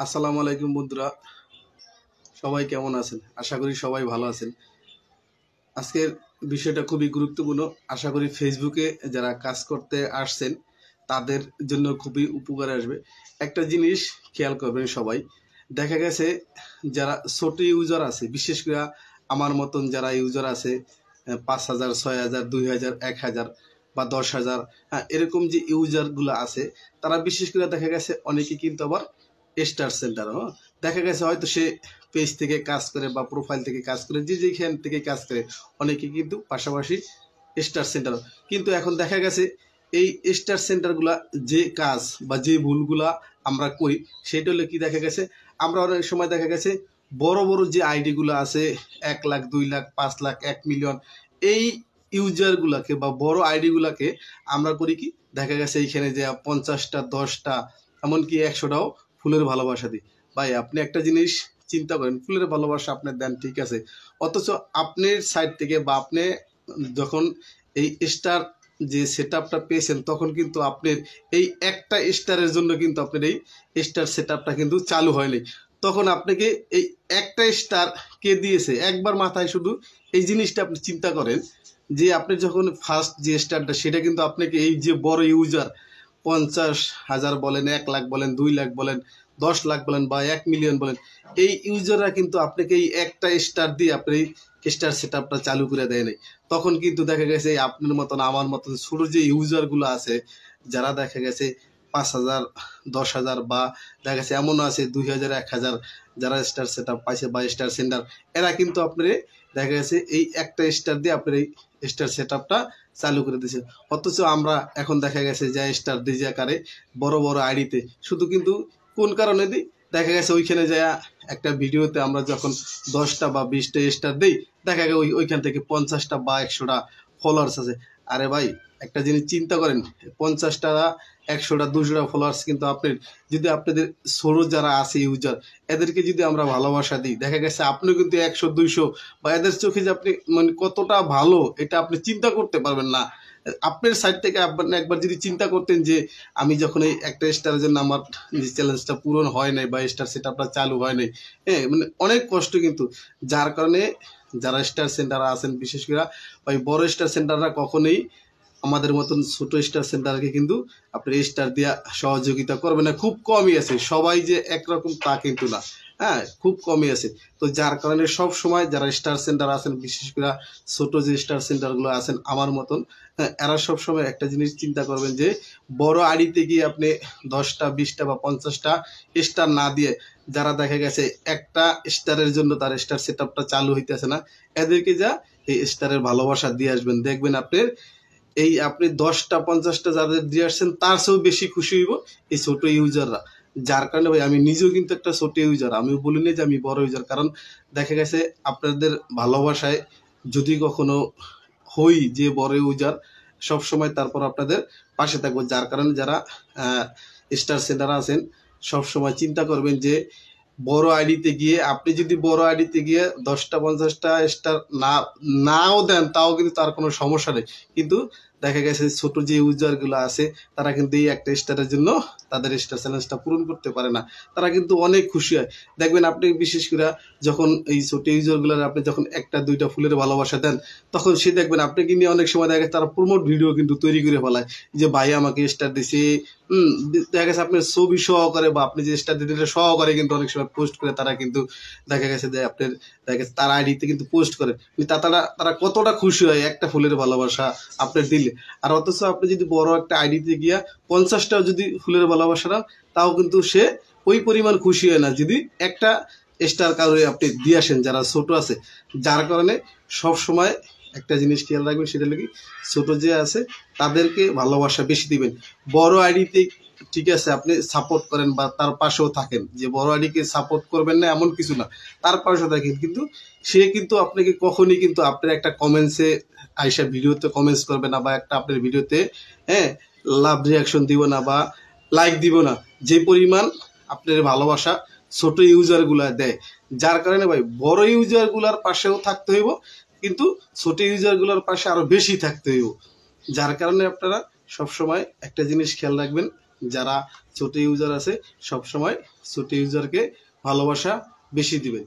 আসসালামু আলাইকুম বন্ধুরা, সবাই কেমন আছেন? আশা করি সবাই ভালো আছেন। আজকের বিষয়টা খুবই গুরুত্বপূর্ণ। আশা করি ফেসবুকে যারা কাজ করতে আসছেন তাদের জন্য খুবই উপকারে আসবে। একটা জিনিস খেয়াল করবেন সবাই, দেখা গেছে যারা ছোট ইউজার আছে, বিশেষ করে আমার মতন যারা ইউজার আছে 5,000, 6,000, 2,000, 1,000 বা 10,000, হ্যাঁ, এরকম যে ইউজারগুলো আছে তারা বিশেষ করে দেখা গেছে অনেকে কিন্তু আবার স্টার সেন্টার, হ্যাঁ, দেখা গেছে হয়তো সে পেজ থেকে কাজ করে বা প্রোফাইল থেকে কাজ করে, যে যেখান থেকে কাজ করে অনেকে কিন্তু পাশাপাশি স্টার সেন্টার। কিন্তু এখন দেখা গেছে এই স্টার সেন্টারগুলা যে কাজ বা যে ভুলগুলা আমরা করি সেটা হলে কি দেখা গেছে, আমরা অনেক সময় দেখা গেছে বড় বড় যে আইডিগুলো আছে 1 লাখ, 2 লাখ, 5 লাখ, 1 মিলিয়ন, এই ইউজারগুলাকে বা বড় আইডিগুলাকে আমরা করি কি, দেখা গেছে এইখানে যে 50টা, 10টা, এমনকি 100টাও ফুলের ভালোবাসা দিই। ভাই আপনি একটা জিনিস চিন্তা করেন, ফুলের ভালোবাসা আপনি দেন ঠিক আছে, অথচ আপনার সাইড থেকে বা আপনি যখন এই স্টার যে সেট আপটা পেয়েছেন তখন কিন্তু আপনার এই একটা স্টারের জন্য কিন্তু আপনার এই স্টার সেট আপটা কিন্তু চালু হয়নি। তখন আপনাকে এই একটা স্টার কে দিয়েছে একবার মাথায় শুধু এই জিনিসটা আপনি চিন্তা করেন, যে আপনি যখন ফার্স্ট যে স্টারটা সেটা কিন্তু আপনাকে এই যে বড় ইউজার 50,000 বলেন, 1 লাখ বলেন, 2 লাখ বলেন, 10 লাখ বলেন বা 1 মিলিয়ন বলেন, এই ইউজাররা কিন্তু আপনাকে এই একটা স্টার দিয়ে আপনি স্টার সেট আপটা চালু করে দেয় নাই। তখন কিন্তু দেখা গেছে আপনার মতন আমার মতন ছোট যে ইউজারগুলো আছে, যারা দেখা গেছে 5,000, 10,000 বা দেখা গেছে এমনও আছে 2,000, 1,000 যারা স্টার সেট আপ পাইছে বা স্টার সেন্টার, এরা কিন্তু আপনার দেখা গেছে এই একটা স্টার দিয়ে আপনার এই স্টার সেট আপটা চালু করে দিয়েছে। অথচ আমরা এখন দেখা গেছে যে স্টার দিই আকারে বড় বড় আইডিতে শুধু কিন্তু কোন কারণে দিই, দেখা গেছে ওইখানে যায় একটা ভিডিওতে আমরা যখন 10টা বা 20টা স্টার দিই, দেখা গেছে ওইখান থেকে 50টা বা 100টা ফলোয়ার্স আছে। আরে ভাই একটা জিনিস চিন্তা করেন, 50টা, 100টা, 200টা ফলোয়ার্স কিন্তু আপনার, যদি আপনাদের ছোট যারা আছে ইউজার এদেরকে যদি আমরা ভালোবাসা দিই, দেখা গেছে আপনিও কিন্তু 100, 200 বা এদের চোখে যে আপনি মানে কতটা ভালো এটা আপনি চিন্তা করতে পারবেন না। আপনার সাইড থেকে আপনি একবার যদি চিন্তা করতেন যে আমি যখন এই একটা স্টারের জন্য আমার যে চ্যালেঞ্জটা পূরণ হয় নাই বা স্টার সেট আপটা চালু হয় নাই, হ্যাঁ, মানে অনেক কষ্ট কিন্তু, যার কারণে যারা স্টার সেন্টার আছেন বিশেষ করে ওই বড় স্টার সেন্টাররা কখনোই আমাদের মতন ছোট স্টার সেন্টারকে কিন্তু আপনি স্টার দিয়া সহযোগিতা করবে না। খুব কমই আছে, সবাই যে একরকম তা কিন্তু না, হ্যাঁ, খুব কমই আছে। তো যার কারণে সব সময় যারা স্টার সেন্টার আছেন বিশেষ করে ছোট যে স্টার সেন্টারগুলো আছেন আমার মতন, হ্যাঁ, এরা সবসময় একটা জিনিস চিন্তা করবেন যে বড় আড়িতে গিয়ে আপনি 10টা, 20টা বা 50টা স্টার না দিয়ে, যারা দেখা গেছে একটা স্টারের জন্য তার স্টার সেট আপটা চালু হইতেছে না, এদেরকে যা এই স্টারের ভালোবাসা দিয়ে আসবেন, দেখবেন আপনার এই আপনি 10টা 50টা যাদের দিয়ে আসছেন তার চেয়েও বেশি খুশি হইব এই ছোট ইউজাররা। যার কারণে ভাই আমি নিজেও কিন্তু একটা ছোট ইউজার, আমিও বলিনি যে আমি বড় ইউজার, কারণ দেখা গেছে আপনাদের ভালোবাসায় যদি কখনো হই যে বড় ইউজার, সব সময় তারপর আপনাদের পাশে থাকবো। যার কারণে যারা স্টার সেন্টার আছেন সব সময় চিন্তা করবেন যে বড় আইডিতে গিয়ে আপনি যদি বড় আইডিতে গিয়ে 10টা 50টা স্টার নাও দেন তাও কিন্তু তার কোনো সমস্যা নেই, কিন্তু দেখা গেছে ছোট যে ইউজার গুলো আছে তারা কিন্তু এই একটা স্টারের জন্য তাদের স্টার চ্যালেঞ্জটা পূরণ করতে পারে না, তারা কিন্তু অনেক খুশি হয়। দেখবেন আপনি বিশেষ করে যখন এই ছোট ইউজার গুলার আপনি যখন একটা দুইটা ফুলের ভালোবাসা দেন, তখন সে দেখবেন আপনাকে নিয়ে অনেক সময় দেখা গেছে তারা প্রমোট ভিডিও কিন্তু তৈরি করে ফেলায় যে ভাই আমাকে স্টার দিছে, দেখা গেছে আপনার ছবি সহকারে বা আপনি যে স্টার দিতে সহকারে কিন্তু অনেক সময় পোস্ট করে তারা কিন্তু দেখা গেছে যে আপনার দেখা গেছে তার আইডিতে কিন্তু পোস্ট করে, তারা তারা কতটা খুশি হয় একটা ফুলের ভালোবাসা আপনার দিলে। আর অথচ আপনি যদি বড় একটা আইডিতে গিয়া 50টাও যদি ফুলের ভালোবাসা দেন তাও কিন্তু সে ওই পরিমাণ খুশি হয় না যদি একটা স্টার কারোর আপনি দিয়ে আসেন যারা ছোট আছে। যার কারণে সব সময় একটা জিনিস খেয়াল রাখবেন, সেটা হলো কি ছোট যে আছে তাদেরকে ভালোবাসা বেশি দিবেন। বড় আইডিতে ঠিক আছে আপনি সাপোর্ট করেন বা তার পাশেও থাকেন, যে বড় আইডিকে সাপোর্ট করবেন না এমন কিছু না, তার পাশেও থাকেন, কিন্তু সে কিন্তু আপনাকে কখনই কিন্তু আপনার একটা কমেন্টসে আইসা ভিডিওতে কমেন্টস করবে না বা একটা আপনার ভিডিওতে, হ্যাঁ, লাভ রিয়াকশন দিব না বা লাইক দিব না, যে পরিমাণ আপনার ভালোবাসা ছোট ইউজার গুলা দেয়। যার কারণে ভাই বড় ইউজার গুলার পাশেও থাকতে হইব, কিন্তু ছোট ইউজার গুলার পাশে আরো বেশি থাকতে হইব। যার কারণে আপনারা সবসময় একটা জিনিস খেয়াল রাখবেন, যারা ছোট ইউজার আছে সবসময় ছোট ইউজারকে ভালোবাসা বেশি দিবেন।